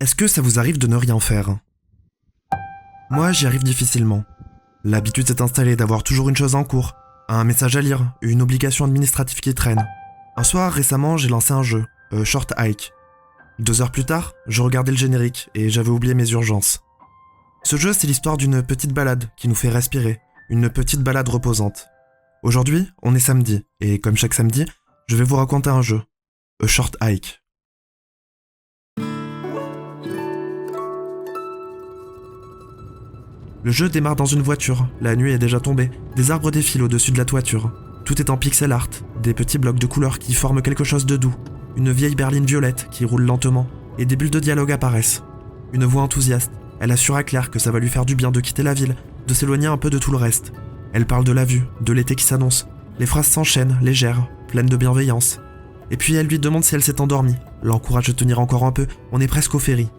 Est-ce que ça vous arrive de ne rien faire? Moi, j'y arrive difficilement. L'habitude s'est installée d'avoir toujours une chose en cours, un message à lire, une obligation administrative qui traîne. Un soir, récemment, j'ai lancé un jeu, Short Hike. 2 heures plus tard, je regardais le générique et j'avais oublié mes urgences. Ce jeu, c'est l'histoire d'une petite balade qui nous fait respirer, une petite balade reposante. Aujourd'hui, on est samedi, et comme chaque samedi, je vais vous raconter un jeu, A Short Hike. Le jeu démarre dans une voiture, la nuit est déjà tombée, des arbres défilent au-dessus de la toiture. Tout est en pixel art, des petits blocs de couleurs qui forment quelque chose de doux, une vieille berline violette qui roule lentement, et des bulles de dialogue apparaissent. Une voix enthousiaste, elle assure à Claire que ça va lui faire du bien de quitter la ville, de s'éloigner un peu de tout le reste. Elle parle de la vue, de l'été qui s'annonce, les phrases s'enchaînent, légères, pleines de bienveillance. Et puis elle lui demande si elle s'est endormie, l'encourage de tenir encore un peu, on est presque au ferry.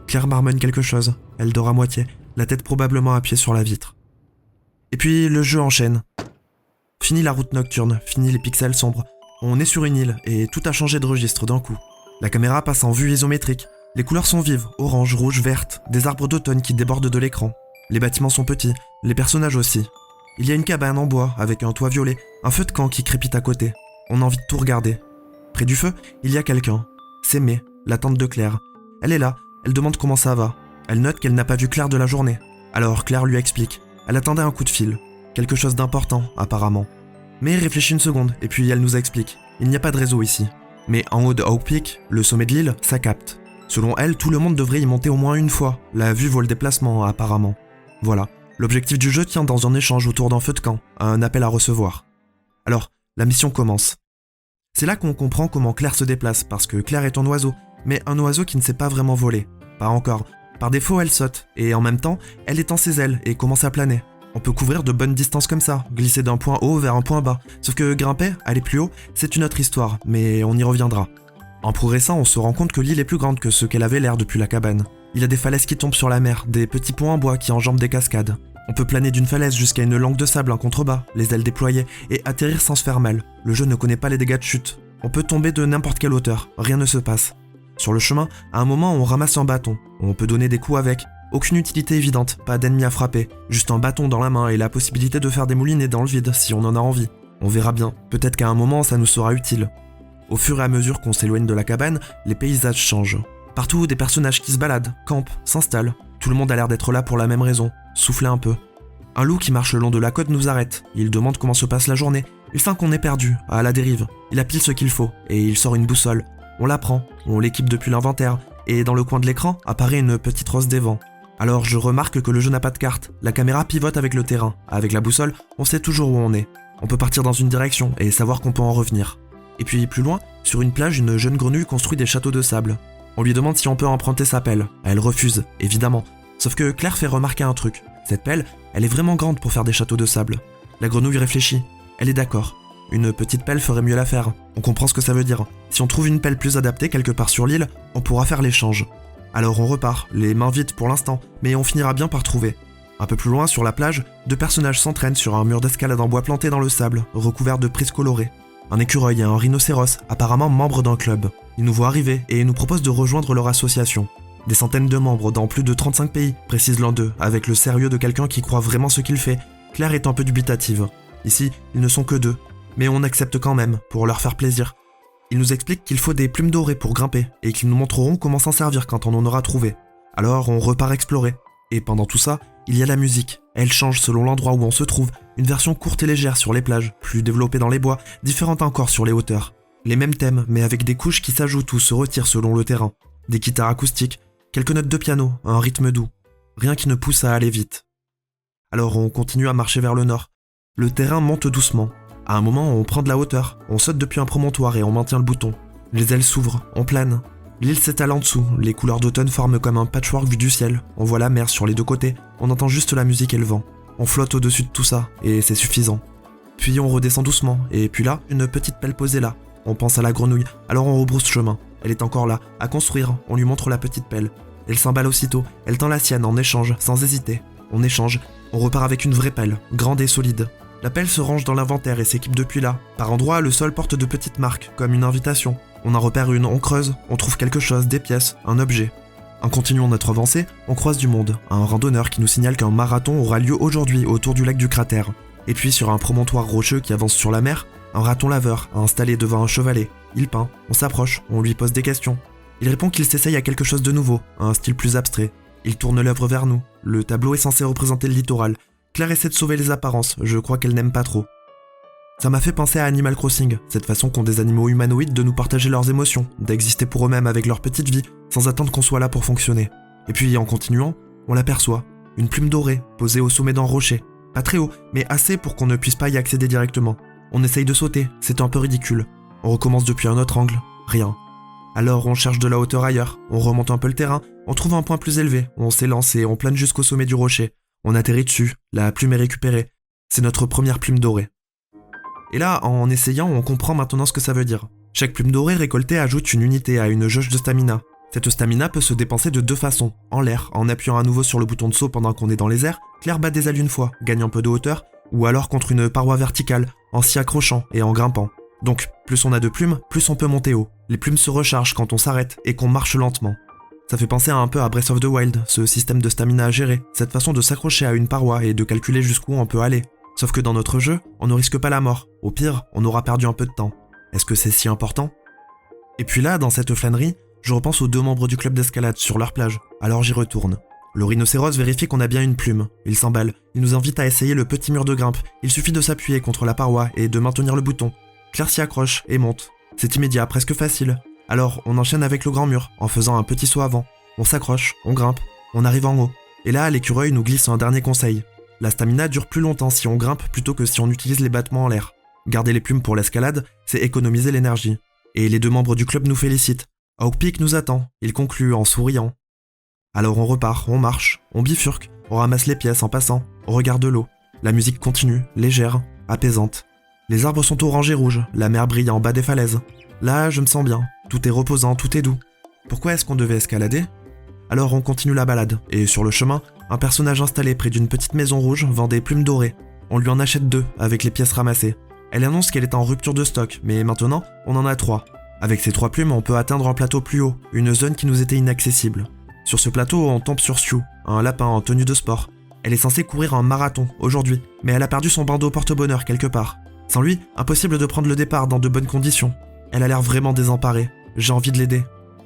Claire marmonne quelque chose, elle dort à moitié, la tête probablement appuyée sur la vitre. Et puis le jeu enchaîne. Fini la route nocturne, fini les pixels sombres. On est sur une île et tout a changé de registre d'un coup. La caméra passe en vue isométrique. Les couleurs sont vives, orange, rouge, verte, des arbres d'automne qui débordent de l'écran. Les bâtiments sont petits, les personnages aussi. Il y a une cabane en bois avec un toit violet, un feu de camp qui crépite à côté. On a envie de tout regarder. Près du feu, il y a quelqu'un. C'est May, la tante de Claire. Elle est là, elle demande comment ça va. Elle note qu'elle n'a pas vu Claire de la journée. Alors Claire lui explique. Elle attendait un coup de fil. Quelque chose d'important, apparemment. Mais réfléchit une seconde, et puis elle nous explique. Il n'y a pas de réseau ici. Mais en haut de Hawk Peak, le sommet de l'île, ça capte. Selon elle, tout le monde devrait y monter au moins une fois. La vue vaut le déplacement, apparemment. Voilà. L'objectif du jeu tient dans un échange autour d'un feu de camp, un appel à recevoir. Alors, la mission commence. C'est là qu'on comprend comment Claire se déplace, parce que Claire est un oiseau, mais un oiseau qui ne sait pas vraiment voler. Pas encore. Par défaut, elle saute, et en même temps, elle étend ses ailes et commence à planer. On peut couvrir de bonnes distances comme ça, glisser d'un point haut vers un point bas. Sauf que grimper, aller plus haut, c'est une autre histoire, mais on y reviendra. En progressant, on se rend compte que l'île est plus grande que ce qu'elle avait l'air depuis la cabane. Il y a des falaises qui tombent sur la mer, des petits ponts en bois qui enjambent des cascades. On peut planer d'une falaise jusqu'à une langue de sable en contrebas, les ailes déployées, et atterrir sans se faire mal. Le jeu ne connaît pas les dégâts de chute. On peut tomber de n'importe quelle hauteur, rien ne se passe. Sur le chemin, à un moment, on ramasse un bâton. On peut donner des coups avec. Aucune utilité évidente, pas d'ennemi à frapper. Juste un bâton dans la main et la possibilité de faire des moulinets dans le vide si on en a envie. On verra bien. Peut-être qu'à un moment, ça nous sera utile. Au fur et à mesure qu'on s'éloigne de la cabane, les paysages changent. Partout, des personnages qui se baladent, campent, s'installent. Tout le monde a l'air d'être là pour la même raison, souffler un peu. Un loup qui marche le long de la côte nous arrête. Il demande comment se passe la journée. Il sent qu'on est perdu, à la dérive. Il a pile ce qu'il faut, et il sort une boussole. On la prend, on l'équipe depuis l'inventaire, et dans le coin de l'écran apparaît une petite rose des vents. Alors je remarque que le jeu n'a pas de carte, la caméra pivote avec le terrain. Avec la boussole, on sait toujours où on est. On peut partir dans une direction et savoir qu'on peut en revenir. Et puis plus loin, sur une plage, une jeune grenouille construit des châteaux de sable. On lui demande si on peut emprunter sa pelle. Elle refuse, évidemment. Sauf que Claire fait remarquer un truc. Cette pelle, elle est vraiment grande pour faire des châteaux de sable. La grenouille réfléchit. Elle est d'accord. Une petite pelle ferait mieux l'affaire. On comprend ce que ça veut dire. Si on trouve une pelle plus adaptée quelque part sur l'île, on pourra faire l'échange. Alors on repart, les mains vides pour l'instant, mais on finira bien par trouver. Un peu plus loin, sur la plage, 2 personnages s'entraînent sur un mur d'escalade en bois planté dans le sable, recouvert de prises colorées. Un écureuil et un rhinocéros, apparemment membres d'un club. Ils nous voient arriver et nous proposent de rejoindre leur association. Des centaines de membres dans plus de 35 pays, précise l'un d'eux, avec le sérieux de quelqu'un qui croit vraiment ce qu'il fait. Claire est un peu dubitative. Ici, ils ne sont que 2. Mais on accepte quand même, pour leur faire plaisir. Ils nous expliquent qu'il faut des plumes dorées pour grimper, et qu'ils nous montreront comment s'en servir quand on en aura trouvé. Alors on repart explorer. Et pendant tout ça, il y a la musique. Elle change selon l'endroit où on se trouve, une version courte et légère sur les plages, plus développée dans les bois, différente encore sur les hauteurs. Les mêmes thèmes, mais avec des couches qui s'ajoutent ou se retirent selon le terrain. Des guitares acoustiques, quelques notes de piano, un rythme doux. Rien qui ne pousse à aller vite. Alors on continue à marcher vers le nord. Le terrain monte doucement. À un moment, on prend de la hauteur, on saute depuis un promontoire et on maintient le bouton. Les ailes s'ouvrent, on plane. L'île s'étale en dessous, les couleurs d'automne forment comme un patchwork vu du ciel. On voit la mer sur les 2 côtés, on entend juste la musique et le vent. On flotte au-dessus de tout ça, et c'est suffisant. Puis on redescend doucement, et puis là, une petite pelle posée là. On pense à la grenouille, alors on rebrousse chemin. Elle est encore là, à construire, on lui montre la petite pelle. Elle s'emballe aussitôt, elle tend la sienne en échange, sans hésiter. On échange, on repart avec une vraie pelle, grande et solide. La pelle se range dans l'inventaire et s'équipe depuis là. Par endroits, le sol porte de petites marques, comme une invitation. On en repère une, on creuse, on trouve quelque chose, des pièces, un objet. En continuant notre avancée, on croise du monde, un randonneur qui nous signale qu'un marathon aura lieu aujourd'hui autour du lac du cratère. Et puis sur un promontoire rocheux qui avance sur la mer, un raton laveur a installé devant un chevalet. Il peint, on s'approche, on lui pose des questions. Il répond qu'il s'essaye à quelque chose de nouveau, à un style plus abstrait. Il tourne l'œuvre vers nous. Le tableau est censé représenter le littoral. Claire essaie de sauver les apparences, je crois qu'elle n'aime pas trop. Ça m'a fait penser à Animal Crossing, cette façon qu'ont des animaux humanoïdes de nous partager leurs émotions, d'exister pour eux-mêmes avec leur petite vie, sans attendre qu'on soit là pour fonctionner. Et puis en continuant, on l'aperçoit, une plume dorée, posée au sommet d'un rocher. Pas très haut, mais assez pour qu'on ne puisse pas y accéder directement. On essaye de sauter, c'est un peu ridicule. On recommence depuis un autre angle, rien. Alors on cherche de la hauteur ailleurs, on remonte un peu le terrain, on trouve un point plus élevé, on s'élance et on plane jusqu'au sommet du rocher. On atterrit dessus, la plume est récupérée. C'est notre première plume dorée. Et là, en essayant, on comprend maintenant ce que ça veut dire. Chaque plume dorée récoltée ajoute une unité à une jauge de stamina. Cette stamina peut se dépenser de deux façons. En l'air, en appuyant à nouveau sur le bouton de saut pendant qu'on est dans les airs, Claire bat des ailes une fois, gagne un peu de hauteur, ou alors contre une paroi verticale, en s'y accrochant et en grimpant. Donc, plus on a de plumes, plus on peut monter haut. Les plumes se rechargent quand on s'arrête et qu'on marche lentement. Ça fait penser un peu à Breath of the Wild, ce système de stamina à gérer, cette façon de s'accrocher à une paroi et de calculer jusqu'où on peut aller. Sauf que dans notre jeu, on ne risque pas la mort. Au pire, on aura perdu un peu de temps. Est-ce que c'est si important ? Et puis là, dans cette flânerie, je repense aux deux membres du club d'escalade sur leur plage. Alors j'y retourne. Le rhinocéros vérifie qu'on a bien une plume. Il s'emballe. Il nous invite à essayer le petit mur de grimpe. Il suffit de s'appuyer contre la paroi et de maintenir le bouton. Claire s'y accroche et monte. C'est immédiat, presque facile. Alors on enchaîne avec le grand mur, en faisant un petit saut avant. On s'accroche, on grimpe, on arrive en haut. Et là, l'écureuil nous glisse un dernier conseil. La stamina dure plus longtemps si on grimpe plutôt que si on utilise les battements en l'air. Garder les plumes pour l'escalade, c'est économiser l'énergie. Et les deux membres du club nous félicitent. Hawkpeak nous attend, il conclut en souriant. Alors on repart, on marche, on bifurque, on ramasse les pièces en passant, on regarde l'eau. La musique continue, légère, apaisante. Les arbres sont orange et rouge, la mer brille en bas des falaises. Là, je me sens bien, tout est reposant, tout est doux. Pourquoi est-ce qu'on devait escalader ? Alors on continue la balade, et sur le chemin, un personnage installé près d'une petite maison rouge vend des plumes dorées. On lui en achète 2 avec les pièces ramassées. Elle annonce qu'elle est en rupture de stock, mais maintenant, on en a 3. Avec ces 3 plumes, on peut atteindre un plateau plus haut, une zone qui nous était inaccessible. Sur ce plateau, on tombe sur Sue, un lapin en tenue de sport. Elle est censée courir un marathon aujourd'hui, mais elle a perdu son bandeau porte-bonheur quelque part. Sans lui, impossible de prendre le départ dans de bonnes conditions. Elle a l'air vraiment désemparée. J'ai envie de l'aider.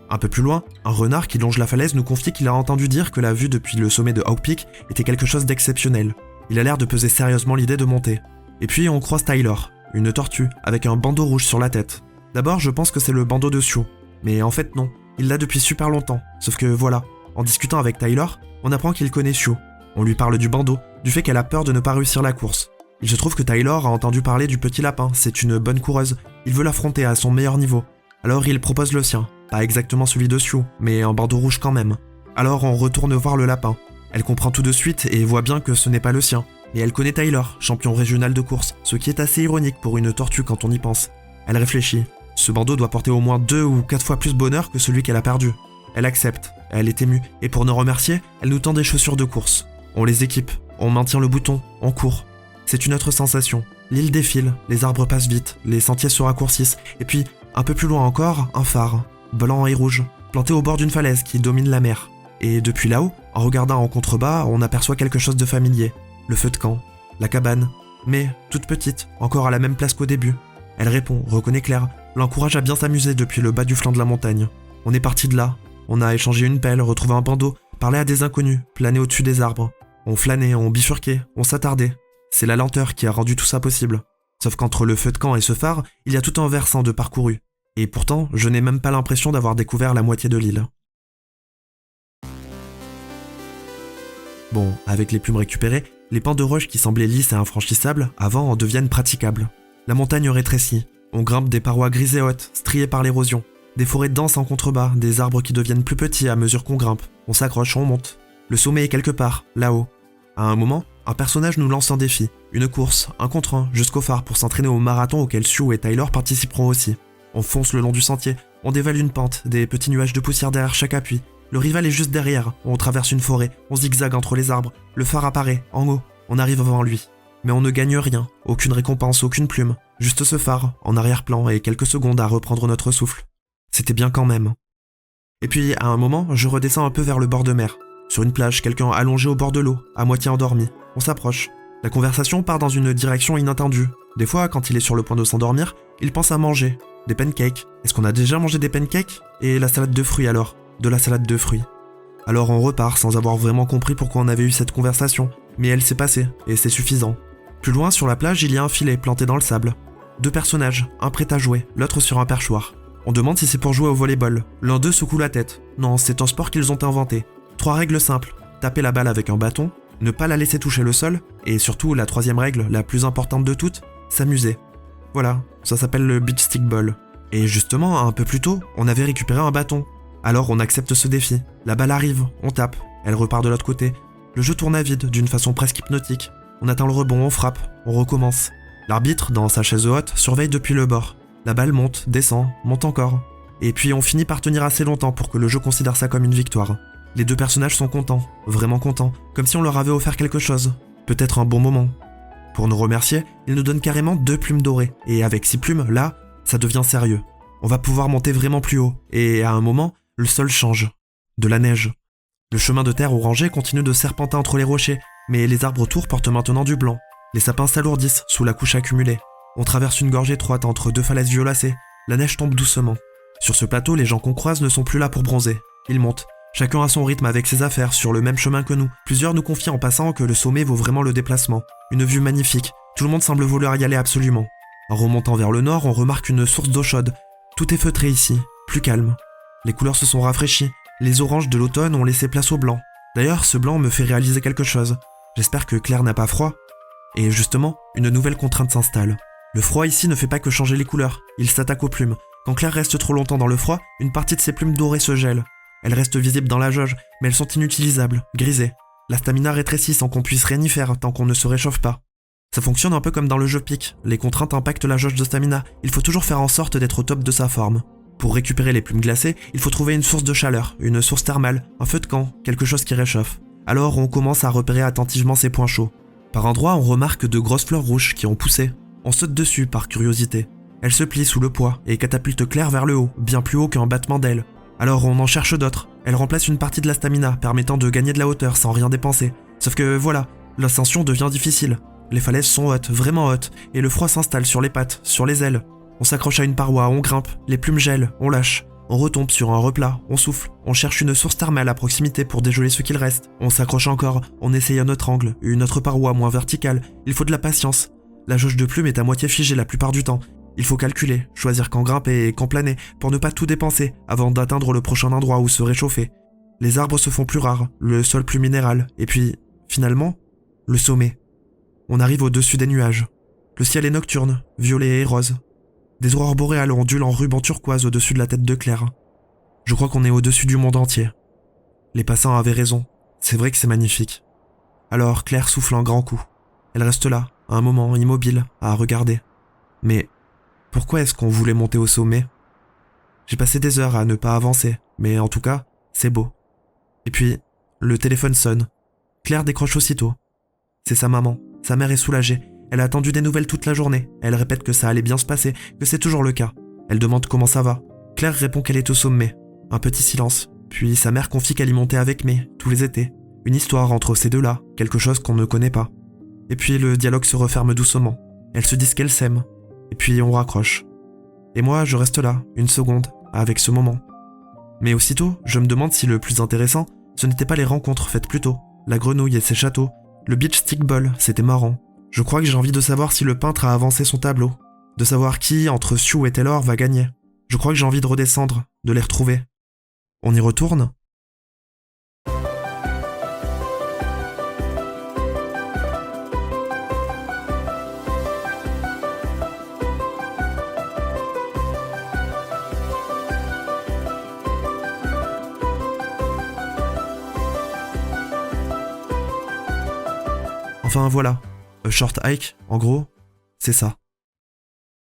Un peu plus loin, un renard qui longe la falaise nous confie qu'il a entendu dire que la vue depuis le sommet de Hawkpeak était quelque chose d'exceptionnel. Il a l'air de peser sérieusement l'idée de monter. Et puis on croise Tyler, une tortue, avec un bandeau rouge sur la tête. D'abord je pense que c'est le bandeau de Sue, mais en fait non, il l'a depuis super longtemps. Sauf que voilà, en discutant avec Tyler, on apprend qu'il connaît Sue. On lui parle du bandeau, du fait qu'elle a peur de ne pas réussir la course. Il se trouve que Tyler a entendu parler du petit lapin, c'est une bonne coureuse, il veut l'affronter à son meilleur niveau. Alors il propose le sien, pas exactement celui de Sue, mais un bandeau rouge quand même. Alors on retourne voir le lapin. Elle comprend tout de suite et voit bien que ce n'est pas le sien. Mais elle connaît Tyler, champion régional de course, ce qui est assez ironique pour une tortue quand on y pense. Elle réfléchit. Ce bandeau doit porter au moins 2 ou 4 fois plus bonheur que celui qu'elle a perdu. Elle accepte, elle est émue, et pour nous remercier, elle nous tend des chaussures de course. On les équipe, on maintient le bouton, on court. C'est une autre sensation. L'île défile, les arbres passent vite, les sentiers se raccourcissent, et puis, un peu plus loin encore, un phare, blanc et rouge, planté au bord d'une falaise qui domine la mer. Et depuis là-haut, en regardant en contrebas, on aperçoit quelque chose de familier. Le feu de camp, la cabane, mais toute petite, encore à la même place qu'au début. Elle répond, reconnaît Claire, l'encourage à bien s'amuser depuis le bas du flanc de la montagne. On est parti de là, on a échangé une pelle, retrouvé un bandeau, parlé à des inconnus, plané au-dessus des arbres. On flânait, on bifurquait, on s'attardait. C'est la lenteur qui a rendu tout ça possible. Sauf qu'entre le feu de camp et ce phare, il y a tout un versant de parcouru. Et pourtant, je n'ai même pas l'impression d'avoir découvert la moitié de l'île. Bon, avec les plumes récupérées, les pans de roche qui semblaient lisses et infranchissables avant en deviennent praticables. La montagne rétrécit, on grimpe des parois grises et hautes, striées par l'érosion, des forêts denses en contrebas, des arbres qui deviennent plus petits à mesure qu'on grimpe, on s'accroche, on monte. Le sommet est quelque part, là-haut. À un moment, un personnage nous lance un défi, une course, un contre un, jusqu'au phare pour s'entraîner au marathon auquel Sue et Tyler participeront aussi. On fonce le long du sentier, on dévale une pente, des petits nuages de poussière derrière chaque appui. Le rival est juste derrière, on traverse une forêt, on zigzague entre les arbres, le phare apparaît, en haut, on arrive avant lui. Mais on ne gagne rien, aucune récompense, aucune plume, juste ce phare, en arrière-plan et quelques secondes à reprendre notre souffle. C'était bien quand même. Et puis, à un moment, je redescends un peu vers le bord de mer. Sur une plage, quelqu'un allongé au bord de l'eau, à moitié endormi. On s'approche. La conversation part dans une direction inattendue. Des fois, quand il est sur le point de s'endormir, il pense à manger. Des pancakes. Est-ce qu'on a déjà mangé des pancakes? Et la salade de fruits alors? De la salade de fruits. Alors on repart sans avoir vraiment compris pourquoi on avait eu cette conversation. Mais elle s'est passée, et c'est suffisant. Plus loin, sur la plage, il y a un filet planté dans le sable. 2 personnages, un prêt à jouer, l'autre sur un perchoir. On demande si c'est pour jouer au volleyball. L'un d'eux secoue la tête. Non, c'est un sport qu'ils ont inventé. 3 règles simples. Taper la balle avec un bâton, ne pas la laisser toucher le sol, et surtout la 3e règle, la plus importante de toutes, s'amuser. Voilà, ça s'appelle le beach stick ball. Et justement, un peu plus tôt, on avait récupéré un bâton. Alors on accepte ce défi. La balle arrive, on tape, elle repart de l'autre côté. Le jeu tourne à vide, d'une façon presque hypnotique. On atteint le rebond, on frappe, on recommence. L'arbitre, dans sa chaise haute, surveille depuis le bord. La balle monte, descend, monte encore. Et puis on finit par tenir assez longtemps pour que le jeu considère ça comme une victoire. Les 2 personnages sont contents, vraiment contents, comme si on leur avait offert quelque chose. Peut-être un bon moment. Pour nous remercier, ils nous donnent carrément 2 plumes dorées. Et avec 6 plumes, là, ça devient sérieux. On va pouvoir monter vraiment plus haut. Et à un moment, le sol change. De la neige. Le chemin de terre orangé continue de serpenter entre les rochers, mais les arbres autour portent maintenant du blanc. Les sapins s'alourdissent sous la couche accumulée. On traverse une gorge étroite entre 2 falaises violacées. La neige tombe doucement. Sur ce plateau, les gens qu'on croise ne sont plus là pour bronzer. Ils montent. Chacun à son rythme avec ses affaires, sur le même chemin que nous. Plusieurs nous confient en passant que le sommet vaut vraiment le déplacement. Une vue magnifique. Tout le monde semble vouloir y aller absolument. En remontant vers le nord, on remarque une source d'eau chaude. Tout est feutré ici, plus calme. Les couleurs se sont rafraîchies. Les oranges de l'automne ont laissé place au blanc. D'ailleurs, ce blanc me fait réaliser quelque chose. J'espère que Claire n'a pas froid. Et justement, une nouvelle contrainte s'installe. Le froid ici ne fait pas que changer les couleurs, il s'attaque aux plumes. Quand Claire reste trop longtemps dans le froid, une partie de ses plumes dorées se gèle. Elles restent visibles dans la jauge, mais elles sont inutilisables, grisées. La stamina rétrécit sans qu'on puisse rien y faire tant qu'on ne se réchauffe pas. Ça fonctionne un peu comme dans le jeu Pique, les contraintes impactent la jauge de stamina, il faut toujours faire en sorte d'être au top de sa forme. Pour récupérer les plumes glacées, il faut trouver une source de chaleur, une source thermale, un feu de camp, quelque chose qui réchauffe. Alors on commence à repérer attentivement ces points chauds. Par endroits, on remarque de grosses fleurs rouges qui ont poussé. On saute dessus par curiosité. Elles se plient sous le poids et catapultent Claire vers le haut, bien plus haut qu'un battement d'ailes. Alors on en cherche d'autres. Elles remplacent une partie de la stamina, permettant de gagner de la hauteur sans rien dépenser. Sauf que voilà, l'ascension devient difficile. Les falaises sont hautes, vraiment hautes, et le froid s'installe sur les pattes, sur les ailes. On s'accroche à une paroi, on grimpe, les plumes gèlent, on lâche. On retombe sur un replat, on souffle, on cherche une source thermale à proximité pour dégeler ce qu'il reste. On s'accroche encore, on essaye un autre angle, une autre paroi moins verticale. Il faut de la patience. La jauge de plumes est à moitié figée la plupart du temps. Il faut calculer, choisir quand grimper et quand planer, pour ne pas tout dépenser avant d'atteindre le prochain endroit où se réchauffer. Les arbres se font plus rares, le sol plus minéral, et puis, finalement, le sommet. On arrive au-dessus des nuages. Le ciel est nocturne, violet et rose. Des aurores boréales ondulent en ruban turquoise au-dessus de la tête de Claire. Je crois qu'on est au-dessus du monde entier. Les passants avaient raison, c'est vrai que c'est magnifique. Alors Claire souffle un grand coup. Elle reste là, un moment immobile, à regarder. Mais pourquoi est-ce qu'on voulait monter au sommet? J'ai passé des heures à ne pas avancer, mais en tout cas, c'est beau. Et puis, le téléphone sonne. Claire décroche aussitôt. C'est sa maman. Sa mère est soulagée. Elle a attendu des nouvelles toute la journée. Elle répète que ça allait bien se passer, que c'est toujours le cas. Elle demande comment ça va. Claire répond qu'elle est au sommet. Un petit silence. Puis sa mère confie qu'elle y montait avec May, tous les étés. Une histoire entre ces deux-là, quelque chose qu'on ne connaît pas. Et puis le dialogue se referme doucement. Elles se disent qu'elles s'aiment. Et puis on raccroche. Et moi, je reste là, une seconde, avec ce moment. Mais aussitôt, je me demande si le plus intéressant, ce n'était pas les rencontres faites plus tôt. La grenouille et ses châteaux. Le beach stick ball, c'était marrant. Je crois que j'ai envie de savoir si le peintre a avancé son tableau. De savoir qui, entre Sue et Taylor, va gagner. Je crois que j'ai envie de redescendre, de les retrouver. On y retourne ? Enfin voilà, A Short Hike, en gros, c'est ça.